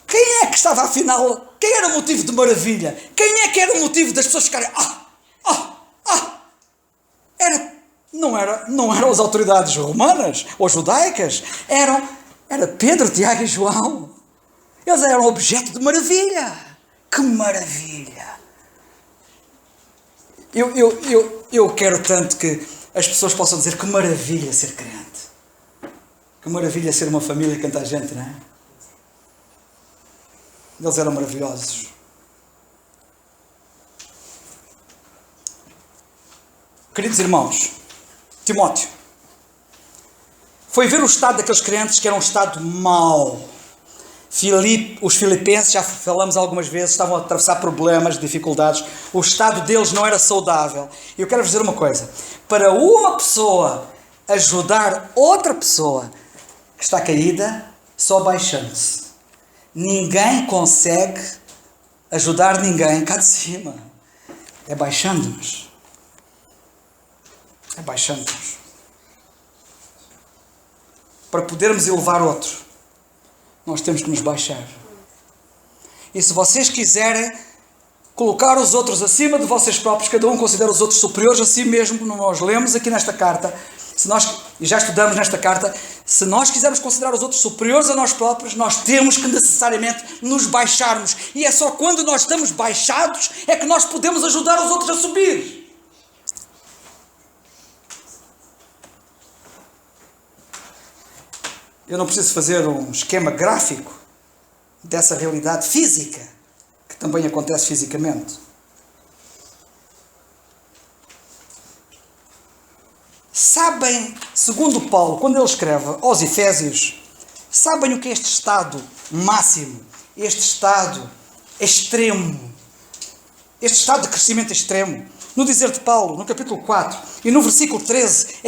Quem é que estava afinal? Quem era o motivo de maravilha? Quem é que era o motivo das pessoas ficarem... Não eram as autoridades romanas ou judaicas. Era Pedro, Tiago e João. Eles eram objeto de maravilha. Que maravilha! Eu quero tanto que as pessoas possam dizer que maravilha ser crente. Que maravilha ser uma família com tanta gente, não é? Eles eram maravilhosos. Queridos irmãos, Timóteo foi ver o estado daqueles crentes que era um estado mau. Os filipenses, já falamos algumas vezes, estavam a atravessar problemas, dificuldades. O estado deles não era saudável. E eu quero vos dizer uma coisa. Para uma pessoa ajudar outra pessoa que está caída, só baixando-se. Ninguém consegue ajudar ninguém cá de cima. É baixando-nos. É baixando-nos. Para podermos elevar outro, nós temos que nos baixar. E se vocês quiserem colocar os outros acima de vocês próprios, cada um considera os outros superiores a si mesmo, como nós lemos aqui nesta carta, e já estudamos nesta carta, se nós quisermos considerar os outros superiores a nós próprios, nós temos que necessariamente nos baixarmos. E é só quando nós estamos baixados é que nós podemos ajudar os outros a subir. Eu não preciso fazer um esquema gráfico dessa realidade física, que também acontece fisicamente. Sabem, segundo Paulo, quando ele escreve aos Efésios, sabem o que é este estado máximo, este estado extremo, este estado de crescimento extremo? No dizer de Paulo, no capítulo 4 e no versículo 13,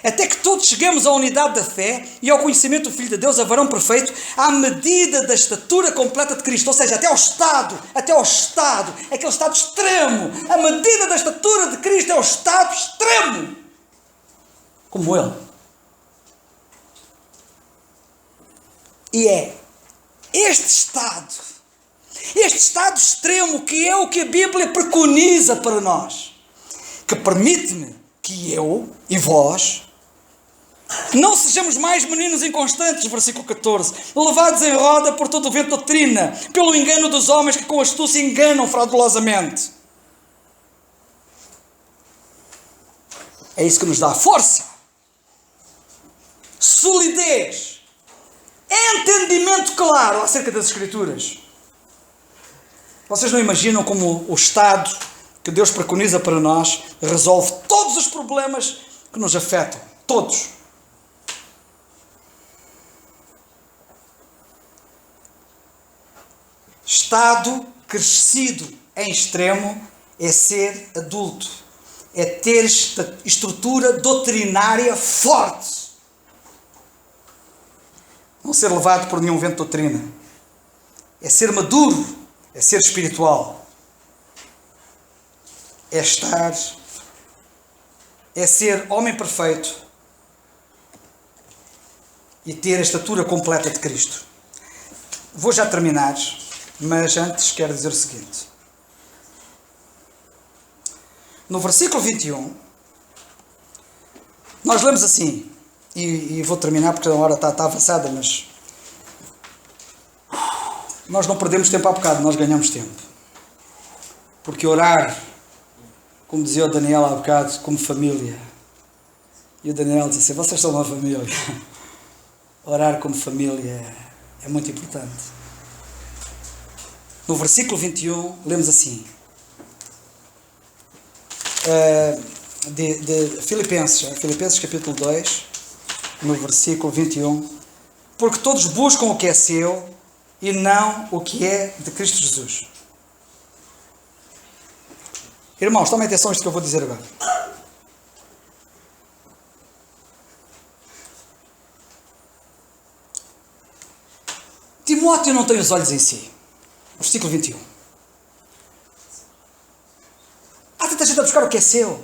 até que todos cheguemos à unidade da fé e ao conhecimento do Filho de Deus, a varão perfeito, à medida da estatura completa de Cristo. Ou seja, até ao estado, aquele estado extremo. A medida da estatura de Cristo é o estado extremo. Como Ele. E é este estado extremo que é o que a Bíblia preconiza para nós, que permite-me que eu e vós não sejamos mais meninos inconstantes, versículo 14, levados em roda por todo o vento de doutrina, pelo engano dos homens que com astúcia enganam fraudulosamente. É isso que nos dá força, solidez, entendimento claro acerca das Escrituras. Vocês não imaginam como o estado que Deus preconiza para nós resolve todos os problemas que nos afetam. Todos. Estado crescido em extremo é ser adulto. É ter estrutura doutrinária forte. Não ser levado por nenhum vento de doutrina. É ser maduro. É ser espiritual. É estar. É ser homem perfeito. E ter a estatura completa de Cristo. Vou já terminar, mas antes quero dizer o seguinte. No versículo 21, nós lemos assim, e vou terminar porque a hora está avançada, mas nós não perdemos tempo há bocado, nós ganhamos tempo. Porque orar, como dizia o Daniel há bocado, como família. E o Daniel disse assim, vocês são uma família. Orar como família é muito importante. No versículo 21, lemos assim. De Filipenses capítulo 2, no versículo 21. Porque todos buscam o que é seu e não o que é de Cristo Jesus. Irmãos, tomem atenção a isto que eu vou dizer agora. Timóteo não tem os olhos em si. Versículo 21. Há tanta gente a buscar o que é seu.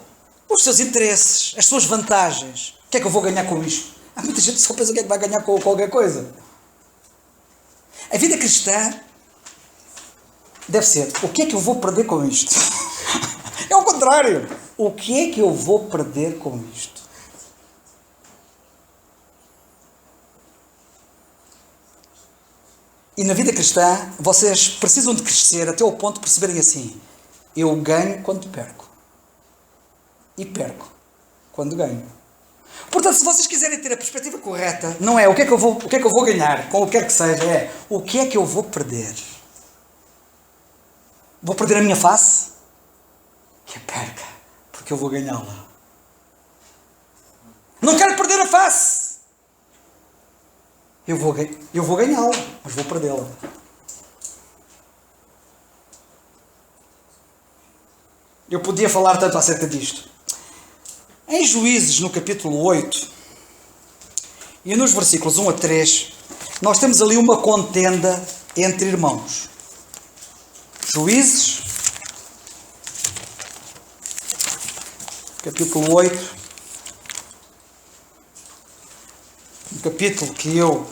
Os seus interesses, as suas vantagens. O que é que eu vou ganhar com isto? Há muita gente que só pensa o que é que vai ganhar com qualquer coisa. A vida cristã deve ser, o que é que eu vou perder com isto? É o contrário. O que é que eu vou perder com isto? E na vida cristã, vocês precisam de crescer até ao ponto de perceberem assim, eu ganho quando perco. E perco quando ganho. Portanto, se vocês quiserem ter a perspectiva correta, não é o que é que eu vou ganhar, com o que quer que seja, é o que é que eu vou perder. Vou perder a minha face? Que perca, porque eu vou ganhá-la. Não quero perder a face. Eu vou ganhá-la, mas vou perdê-la. Eu podia falar tanto acerca disto. Em Juízes, no capítulo 8, e nos versículos 1 a 3, nós temos ali uma contenda entre irmãos. Juízes, capítulo 8, um capítulo que eu,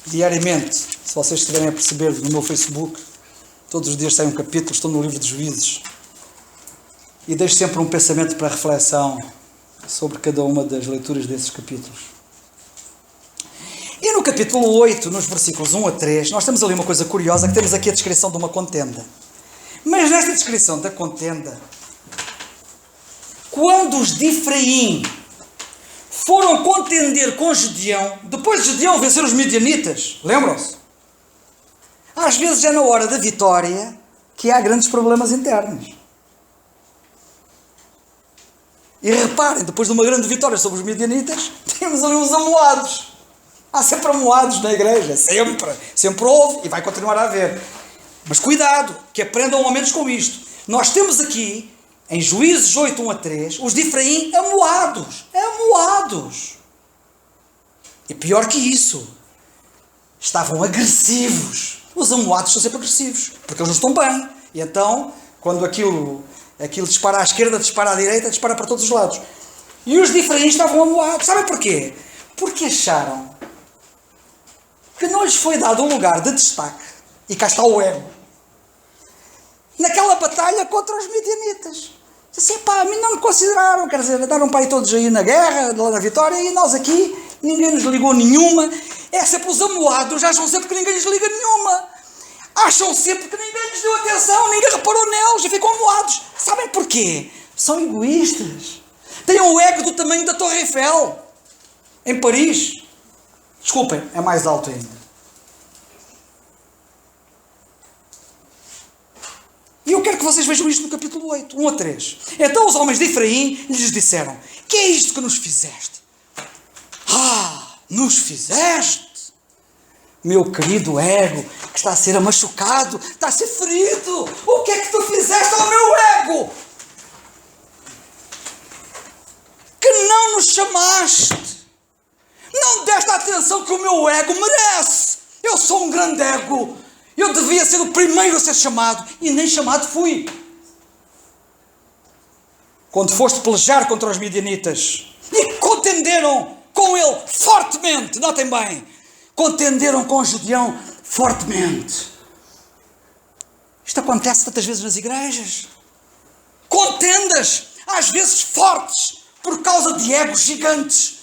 diariamente, se vocês estiverem a perceber no meu Facebook, todos os dias sai um capítulo, estou no livro de Juízes, e deixo sempre um pensamento para reflexão sobre cada uma das leituras desses capítulos. E no capítulo 8, nos versículos 1 a 3, nós temos ali uma coisa curiosa, que temos aqui a descrição de uma contenda. Mas nesta descrição da contenda, quando os de Efraim foram contender com Gedeão, depois de Gedeão vencer os midianitas, lembram-se? Às vezes é na hora da vitória que há grandes problemas internos. E reparem, depois de uma grande vitória sobre os midianitas, temos ali uns amoados. Há sempre amoados na igreja, sempre houve e vai continuar a haver. Mas cuidado, que aprendam ao menos com isto. Nós temos aqui, em Juízes 8, 1 a 3, os de Efraim amoados. E pior que isso, estavam agressivos. Os amoados são sempre agressivos, porque eles não estão bem. E então, quando aquilo dispara à esquerda, dispara à direita, dispara para todos os lados. E os de Efraim estavam amoados. Sabem porquê? Porque acharam que não lhes foi dado um lugar de destaque, e cá está o ego, naquela batalha contra os midianitas. Assim, pá, a mim não me consideraram, quer dizer, andaram para aí todos aí na guerra, lá na vitória, e nós aqui, ninguém nos ligou nenhuma. É sempre os amuados, acham sempre que ninguém lhes liga nenhuma. Acham sempre que ninguém lhes deu atenção, ninguém reparou neles e ficam amuados. Sabem porquê? São egoístas. Têm o ego do tamanho da Torre Eiffel, em Paris. Desculpem, é mais alto ainda. E eu quero que vocês vejam isto no capítulo 8, 1 a 3. Então os homens de Efraim lhes disseram: que é isto que nos fizeste? Ah, nos fizeste? Meu querido ego, que está a ser machucado, está a ser ferido. O que é que tu fizeste ao meu ego? Que não nos chamaste. Não deste a atenção que o meu ego merece. Eu sou um grande ego. Eu devia ser o primeiro a ser chamado, e nem chamado fui. Quando foste pelejar contra os midianitas, e contenderam com ele fortemente, notem bem, contenderam com o Gedeão fortemente. Isto acontece tantas vezes nas igrejas. Contendas, às vezes fortes, por causa de egos gigantes.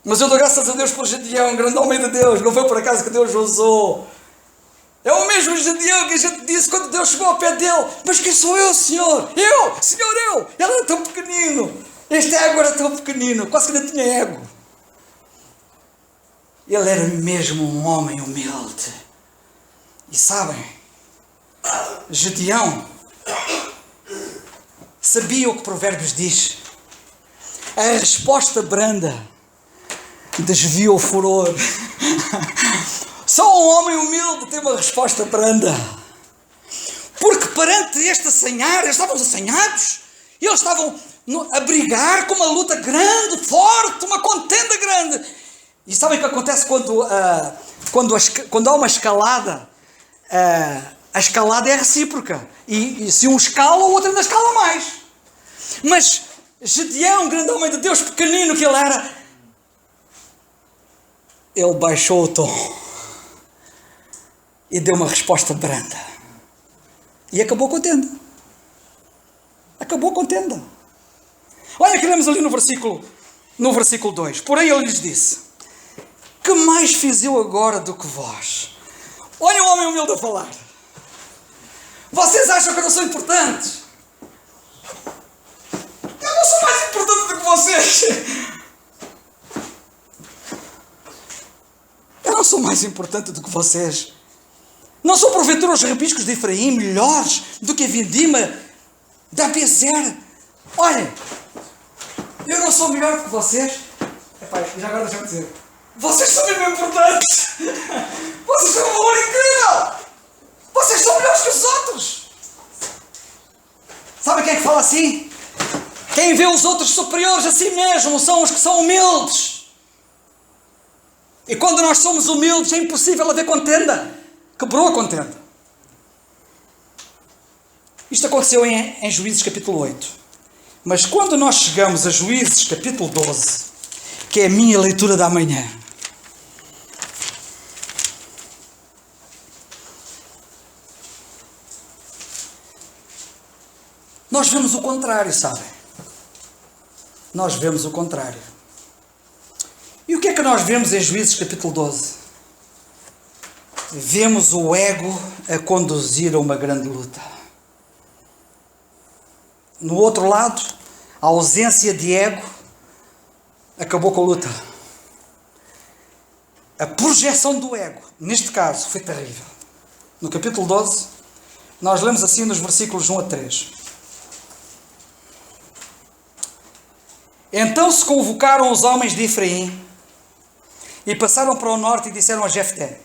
Mas eu dou graças a Deus por Gedeão, grande homem de Deus. Não foi por acaso que Deus o usou. É o mesmo Gedeão que a gente disse quando Deus chegou ao pé dele: mas quem sou eu, Senhor? Eu, Senhor, eu. Ele era tão pequenino. Este ego era tão pequenino, quase que não tinha ego. Ele era mesmo um homem humilde. E sabem, Gedeão sabia o que Provérbios diz. A resposta branda desvia o furor. Só um homem humilde tem uma resposta branda. Porque perante este assanhar, eles estavam assanhados, e eles estavam a brigar com uma luta grande, forte, uma contenda grande. E sabem o que acontece quando há uma escalada? A escalada é recíproca. E se um escala, o outro ainda escala mais. Mas Gedeão, grande homem de Deus, pequenino que ele era, ele baixou o tom e deu uma resposta branda. E acabou a contenda. Acabou a contenda. Olha que lemos ali no versículo 2. Porém ele lhes disse: que mais fiz eu agora do que vós? Olha o homem humilde a falar. Vocês acham que eu não sou importante? Eu não sou mais importante do que vocês. Eu não sou mais importante do que vocês. Não são porventura os rabiscos de Efraim melhores do que a vindima da Bezer? Olhem, eu não sou melhor do que vocês. Epá, já agora deixa-me dizer, vocês são mesmo importantes. Vocês têm um valor incrível. Vocês são melhores que os outros. Sabe quem é que fala assim? Quem vê os outros superiores a si mesmo são os que são humildes. E quando nós somos humildes é impossível haver contenda. Quebrou a contenda. Isto aconteceu em Juízes capítulo 8. Mas quando nós chegamos a Juízes capítulo 12, que é a minha leitura da manhã, nós vemos o contrário, sabem? Nós vemos o contrário. E o que é que nós vemos em Juízes capítulo 12? Vemos o ego a conduzir a uma grande luta. No outro lado, a ausência de ego acabou com a luta. A projeção do ego, neste caso, foi terrível. No capítulo 12, nós lemos assim nos versículos 1 a 3. Então se convocaram os homens de Efraim e passaram para o norte e disseram a Jefté: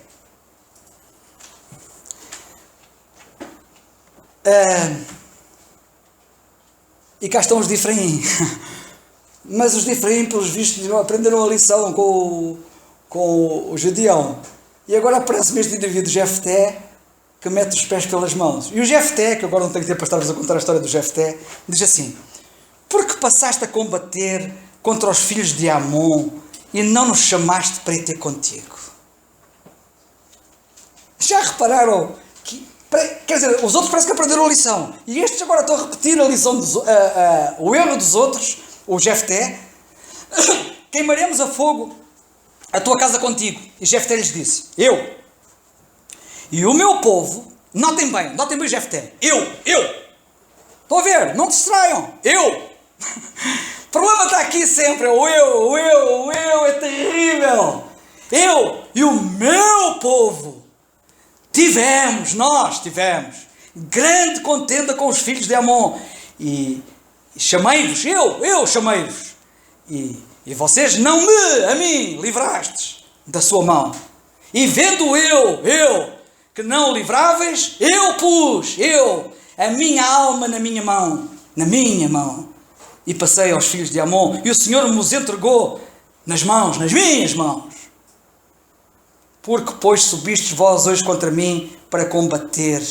e cá estão os de Efraim. Mas os de Efraim, pelos vistos, aprenderam a lição com o Gedeão. E agora aparece-me este indivíduo, Jefté, que mete os pés pelas mãos. E o Jefté, que agora não tenho tempo para estar-vos a contar a história do Jefté, diz assim: Porque passaste a combater contra os filhos de Amon e não nos chamaste para ir ter contigo? Já repararam que, quer dizer, os outros parece que aprenderam a lição, e estes agora estão a repetir a lição o erro dos outros, o Jefté. Queimaremos a fogo a tua casa contigo. E Jefté lhes disse: eu e o meu povo, notem bem Jefté, eu, estão a ver, não distraiam, eu. O problema está aqui sempre, o eu, é terrível. Eu e o meu povo nós tivemos grande contenda com os filhos de Amon, e chamei-vos, eu chamei-vos, e vocês a mim livrastes da sua mão, e vendo eu que não livráveis, eu pus a minha alma na minha mão, e passei aos filhos de Amon, e o Senhor nos entregou nas minhas mãos. Porque, pois, subistes vós hoje contra mim para combater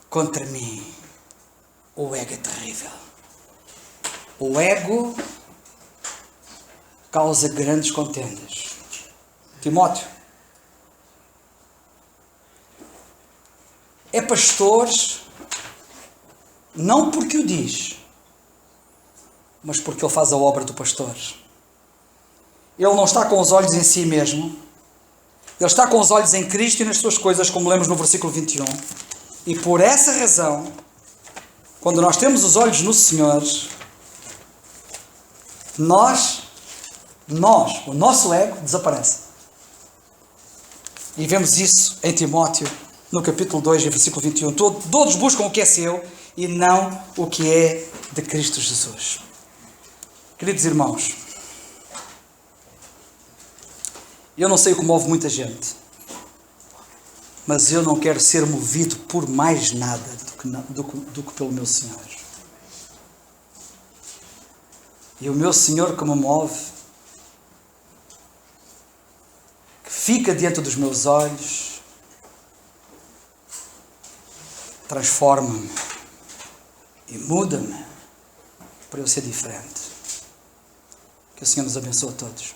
contra mim. O ego é terrível. O ego causa grandes contendas. Timóteo é pastor não porque o diz, mas porque ele faz a obra do pastor. Ele não está com os olhos em si mesmo. Ele está com os olhos em Cristo e nas suas coisas, como lemos no versículo 21. E por essa razão, quando nós temos os olhos no Senhor, o nosso ego desaparece. E vemos isso em Timóteo, no capítulo 2, versículo 21. Todos buscam o que é seu e não o que é de Cristo Jesus. Queridos irmãos, eu não sei o que move muita gente, mas eu não quero ser movido por mais nada do que pelo meu Senhor. E o meu Senhor que me move, que fica diante dos meus olhos, transforma-me e muda-me para eu ser diferente. Que o Senhor nos abençoe a todos.